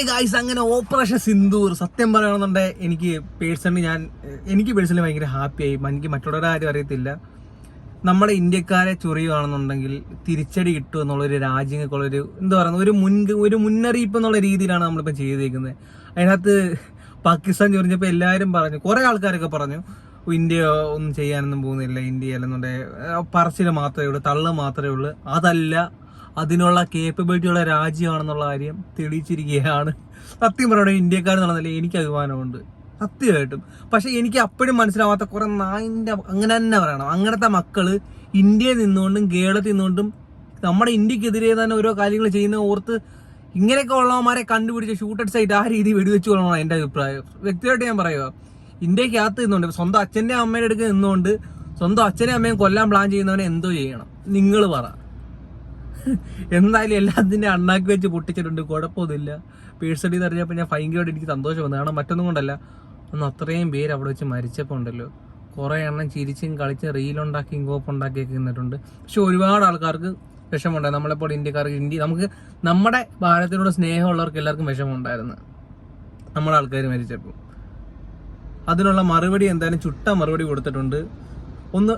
Guys, അങ്ങനെ operation Sindoor സത്യം പറയണമെന്നുണ്ടെങ്കിൽ എനിക്ക് പേഴ്സണലി ഭയങ്കര ഹാപ്പിയായി. എനിക്ക് മറ്റുള്ളവരുടെ കാര്യം അറിയത്തില്ല. നമ്മുടെ ഇന്ത്യക്കാരെ ചൊറിയുകയാണെന്നുണ്ടെങ്കിൽ തിരിച്ചടി കിട്ടും എന്നുള്ളൊരു രാജ്യങ്ങൾക്കുള്ളൊരു എന്താ പറയുക, ഒരു മുന്നറിയിപ്പ് എന്നുള്ള രീതിയിലാണ് നമ്മളിപ്പോൾ ചെയ്തേക്കുന്നത്. അതിനകത്ത് പാകിസ്ഥാൻ ചൊറിഞ്ഞപ്പോൾ എല്ലാവരും പറഞ്ഞു, കുറെ ആൾക്കാരൊക്കെ പറഞ്ഞു ഇന്ത്യ ഒന്നും ചെയ്യാനൊന്നും പോകുന്നില്ല, ഇന്ത്യ അല്ലെന്നുണ്ടെങ്കിൽ പറച്ചിൽ മാത്രമേ ഉള്ളൂ, തള്ളു മാത്രമേ ഉള്ളൂ. അതല്ല, അതിനുള്ള കേപ്പബിലിറ്റി ഉള്ള രാജ്യമാണെന്നുള്ള കാര്യം തെളിയിച്ചിരിക്കുകയാണ്. സത്യം പറയണ ഇന്ത്യക്കാരെന്നുള്ളതല്ലേ എനിക്ക് അഭിമാനമുണ്ട് സത്യമായിട്ടും. പക്ഷെ എനിക്ക് അപ്പോഴും മനസ്സിലാവാത്ത കുറെ അങ്ങനെ തന്നെ പറയണം, അങ്ങനത്തെ മക്കള് ഇന്ത്യയിൽ നിന്നുകൊണ്ടും കേരളത്തിൽ നിന്നുകൊണ്ടും നമ്മുടെ ഇന്ത്യക്കെതിരെ തന്നെ ഓരോ കാര്യങ്ങൾ ചെയ്യുന്ന ഓർത്ത് ഇങ്ങനെയൊക്കെ ഉള്ളവന്മാരെ കണ്ടുപിടിച്ച് ഷൂട്ടഡ് സൈറ്റ് ആ രീതി വെടിവെച്ച് കൊള്ളണം എന്റെ അഭിപ്രായം. വ്യക്തിയായിട്ട് ഞാൻ പറയുക, ഇന്ത്യക്കകത്ത് നിന്നുകൊണ്ട് സ്വന്തം അച്ഛൻ്റെ അമ്മയുടെ അടുത്ത് നിന്നുകൊണ്ട് സ്വന്തം അച്ഛനെയും അമ്മയും കൊല്ലാൻ പ്ലാൻ ചെയ്യുന്നവനെ എന്തോ ചെയ്യണം നിങ്ങൾ പറ. എന്തായാലും എല്ലാത്തിൻ്റെ അണ്ണാക്കി വെച്ച് പൊട്ടിച്ചിട്ടുണ്ട്, കുഴപ്പമൊന്നുമില്ല. പേഴ്സണലി അറിഞ്ഞപ്പോൾ ഞാൻ ഭയങ്കരമായിട്ട് എനിക്ക് സന്തോഷം വന്നു. കാരണം മറ്റൊന്നും കൊണ്ടല്ല, അന്ന് അത്രയും പേര് അവിടെ വെച്ച് മരിച്ചപ്പോൾ ഉണ്ടല്ലോ, കുറേ എണ്ണം ചിരിച്ചും കളിച്ചും റീലുണ്ടാക്കിയും കോപ്പുണ്ടാക്കിയൊക്കെ നിന്നിട്ടുണ്ട്. പക്ഷെ ഒരുപാട് ആൾക്കാർക്ക് വിഷമമുണ്ടായിരുന്നു. നമ്മളെപ്പോൾ ഇന്ത്യക്കാർക്ക് നമുക്ക് നമ്മുടെ ഭാരതത്തിനോട് സ്നേഹമുള്ളവർക്ക് എല്ലാവർക്കും വിഷമമുണ്ടായിരുന്നു നമ്മുടെ ആൾക്കാർ മരിച്ചപ്പോൾ. അതിനുള്ള മറുപടി എന്തായാലും ചുട്ട മറുപടി കൊടുത്തിട്ടുണ്ട്. ഒന്ന്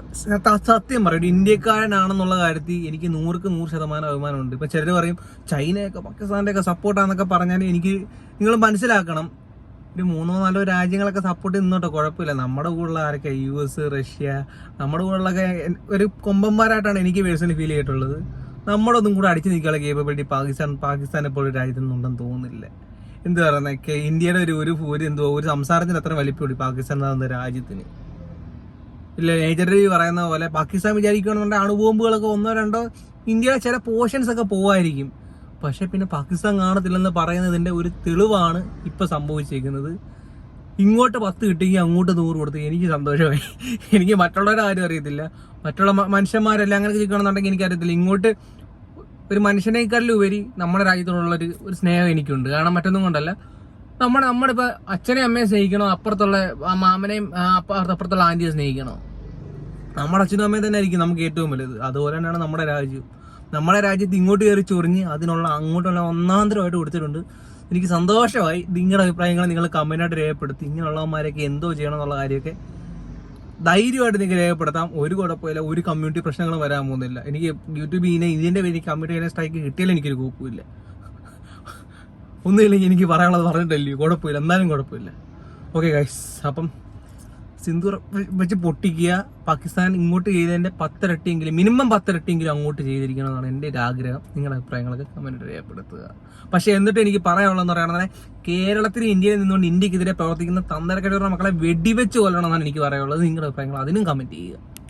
സത്യം പറയും, ഇന്ത്യക്കാരനാണെന്നുള്ള കാര്യത്തിൽ എനിക്ക് 100% അഭിമാനമുണ്ട്. ഇപ്പൊ ചിലർ പറയും ചൈനയൊക്കെ പാകിസ്ഥാന്റെ ഒക്കെ സപ്പോർട്ടാന്നൊക്കെ പറഞ്ഞാൽ നിങ്ങൾ മനസ്സിലാക്കണം, ഒരു 3-4 രാജ്യങ്ങളൊക്കെ സപ്പോർട്ട് ചെയ്യുന്നോട്ടോ, കുഴപ്പമില്ല. നമ്മുടെ കൂടെയുള്ള ആരൊക്കെ US, റഷ്യ, നമ്മുടെ കൂടെയുള്ളൊക്കെ ഒരു കൊമ്പന്മാരായിട്ടാണ് എനിക്ക് പേഴ്സണലി ഫീൽ ചെയ്തിട്ടുള്ളത്. നമ്മുടെ ഒന്നും കൂടെ അടിച്ചു നിൽക്കാനുള്ള കേപ്പബിലിറ്റി പാകിസ്ഥാനെ പോലെ രാജ്യത്തൊന്നുണ്ടെന്ന് തോന്നുന്നില്ല. എന്ത് പറയുന്നത്, ഇന്ത്യയുടെ ഒരു സംസാരത്തിന് അത്ര വലിപ്പമുള്ളൂ പാകിസ്ഥാൻ എന്ന രാജ്യത്തിന്. ഇല്ല, നേച്ചറിൽ പറയുന്ന പോലെ പാകിസ്ഥാൻ വിചാരിക്കുകയാണെന്നുണ്ടെങ്കിൽ അണുബോംബുകളൊക്കെ 1-2 ഇന്ത്യയുടെ ചില പോർഷൻസ് ഒക്കെ പോവായിരിക്കും. പക്ഷെ പിന്നെ പാകിസ്ഥാൻ കാണത്തില്ലെന്ന് പറയുന്നതിന്റെ ഒരു തെളിവാണ് ഇപ്പൊ സംഭവിച്ചിരിക്കുന്നത്. ഇങ്ങോട്ട് 10 കിട്ടിയെങ്കിൽ അങ്ങോട്ട് 100 കൊടുത്ത് എനിക്ക് സന്തോഷമായി. എനിക്ക് മറ്റുള്ളവരുടെ കാര്യം അറിയത്തില്ല, മറ്റുള്ള മനുഷ്യന്മാരെല്ലാം അങ്ങനെ ചെയ്യണമെന്നുണ്ടെങ്കിൽ എനിക്കറിയത്തില്ല. ഇങ്ങോട്ട് ഒരു മനുഷ്യനേക്കാളിലും ഉപരി നമ്മുടെ രാജ്യത്തോടുള്ളൊരു സ്നേഹം എനിക്കുണ്ട്. കാരണം മറ്റൊന്നും കൊണ്ടല്ല, നമ്മളിപ്പോ അച്ഛനെയും അമ്മയെ സ്നേഹിക്കണോ, അപ്പുറത്തുള്ള മാമനെയും അപ്പുറത്തുള്ള ആന്റിയെ സ്നേഹിക്കണോ? നമ്മുടെ അച്ഛനും അമ്മയും തന്നെ ആയിരിക്കും നമുക്ക് ഏറ്റവും വലുത്. അതുപോലെ തന്നെയാണ് നമ്മുടെ രാജ്യം. നമ്മുടെ രാജ്യത്ത് ഇങ്ങോട്ട് കയറി ചൊറിഞ്ഞ് അങ്ങോട്ടുള്ള ഒന്നാന്തരമായിട്ട് കൊടുത്തിട്ടുണ്ട്. എനിക്ക് സന്തോഷമായി. നിങ്ങളുടെ അഭിപ്രായങ്ങൾ നിങ്ങൾ കമന്റായിട്ട് രേഖപ്പെടുത്തി. ഇങ്ങനെയുള്ളവന്മാരൊക്കെ എന്തോ ചെയ്യണം എന്നുള്ള കാര്യമൊക്കെ ധൈര്യമായിട്ട് നിങ്ങൾക്ക് രേഖപ്പെടുത്താം. ഒരു കുഴപ്പമില്ല, ഒരു കമ്മ്യൂണിറ്റി പ്രശ്നങ്ങളും വരാൻ പോകുന്നില്ല. എനിക്ക് യൂട്യൂബിൽ ഇതിന്റെ പേര് കമ്മ്യൂണിറ്റി സ്ട്രൈക്ക് കിട്ടിയാലും എനിക്കൊരു കുഴപ്പമില്ല. ഒന്നുമില്ലെങ്കിൽ എനിക്ക് പറയാനുള്ളത് പറഞ്ഞിട്ടല്ലേ, കുഴപ്പമില്ല, എന്നാലും കുഴപ്പമില്ല. ഓക്കെ ഗൈസ്, അപ്പം സിന്ദൂർ വെച്ച് പൊട്ടിക്കുക. പാകിസ്ഥാൻ ഇങ്ങോട്ട് ചെയ്തതിന്റെ 10 ഇരട്ടിയെങ്കിലും, മിനിമം 10 ഇരട്ടിയെങ്കിലും അങ്ങോട്ട് ചെയ്തിരിക്കണം എന്നാണ് എൻ്റെ ഒരു ആഗ്രഹം. നിങ്ങളുടെ അഭിപ്രായങ്ങളൊക്കെ കമന്റ് രേഖപ്പെടുത്തുക. പക്ഷെ എന്നിട്ട് എനിക്ക് പറയാനുള്ളതെന്ന് പറയുന്നത്, കേരളത്തിൽ ഇന്ത്യയിൽ നിന്നുകൊണ്ട് ഇന്ത്യക്കെതിരെ പ്രവർത്തിക്കുന്ന തന്തരക്കെടുന്ന മക്കളെ വെടിവെച്ച് കൊല്ലണം എന്നാണ് എനിക്ക് പറയാനുള്ളത്. നിങ്ങളുടെ അഭിപ്രായങ്ങൾ അതിനും കമന്റ് ചെയ്യുക.